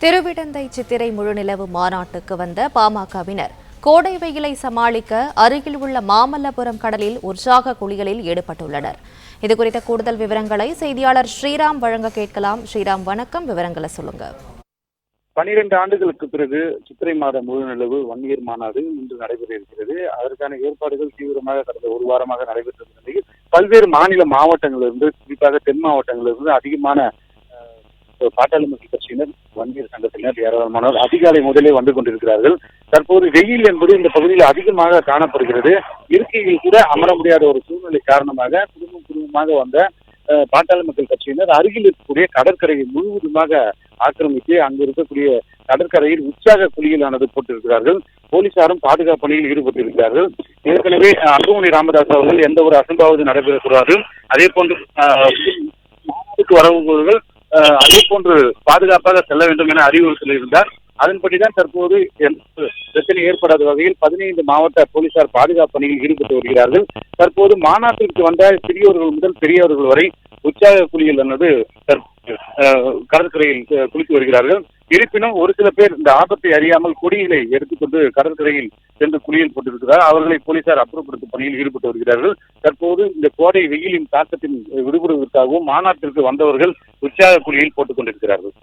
திருவிடந்தை சித்திரை முழுநிலவு மாநாட்டுக்கு வந்த பாமகவினர் கோடை வெயிலை சமாளிக்க அருகில் உள்ள மாமல்லபுரம் கடலில் உற்சாக குளியலில் ஈடுபட்டுள்ளனர். இதுகுறித்த கூடுதல் விவரங்களை செய்தியாளர் ஸ்ரீராம் வழங்க கேட்கலாம். ஸ்ரீராம், வணக்கம். விவரங்களை சொல்லுங்க. 12 ஆண்டுகளுக்கு பிறகு சித்திரை மாத முழுநிலவு வன்னியர் மாநாடு இன்று நடைபெற இருக்கிறது. அதற்கான ஏற்பாடுகள் தீவிரமாக கடந்த ஒரு வாரமாக நடைபெற்ற நிலையில் பல்வேறு மாநில மாவட்டங்களிலிருந்து, குறிப்பாக தென் மாவட்டங்களிலிருந்து அதிகமான பாட்டாளி மக்கள் கட்சியினர், வன்னியர் சங்கத்தினர் ஏராளமானோர் அதிகாலை முதலே வந்து கொண்டிருக்கிறார்கள். தற்போது வெயில் என்பது இந்த பகுதியில் அதிகமாக காணப்படுகிறது. இருக்கையில் கூட அமர முடியாத ஒரு சூழ்நிலை காரணமாக குடும்பமாக வந்த பாட்டாளி மக்கள் கட்சியினர் அருகில் இருக்கக்கூடிய கடற்கரையை முழுவதுமாக ஆக்கிரமித்து அங்கு இருக்கக்கூடிய கடற்கரையில் உற்சாக குளியலானது போட்டிருக்கிறார்கள். போலீசாரும் பாதுகாப்பு பணியில் ஈடுபட்டிருக்கிறார்கள். ஏற்கனவே அன்புமணி ராமதாஸ் அவர்கள் எந்த ஒரு அசம்பாவது நடைபெறக்கூடாது, அதே போன்று மாநாட்டுக்கு வரவர்கள் அதே போன்று பாதுகாப்பாக செல்ல வேண்டும் என அறிவுறுத்தல் இருந்தார். அதன்படிதான் தற்போது பிரச்சனை ஏற்படாத வகையில் 15 மாவட்ட போலீசார் பாதுகாப்பு பணியில் ஈடுபட்டு வருகிறார்கள். தற்போது மாநாட்டிற்கு வந்த சிறியோர்கள் முதல் பெரியவர்கள் வரை உற்சாக குளியல் என்பது கடற்கரையில் குளித்து வருகிறார்கள். இருப்பினும் ஒரு சில பேர் இந்த ஆபத்தை அறியாமல் கொடிகளை எடுத்துக்கொண்டு கடற்கரையில் சென்று குளியல் போட்டிருக்கிறார். அவர்களை போலீசார் அப்புறப்படுத்தும் பணியில் ஈடுபட்டு வருகிறார்கள். தற்போது இந்த கோடை வெயிலின் தாக்கத்தில் விடுபடுவதற்காகவும் மாநாட்டிற்கு வந்தவர்கள் உற்சாக குளியல் போட்டுக் கொண்டிருக்கிறார்கள்.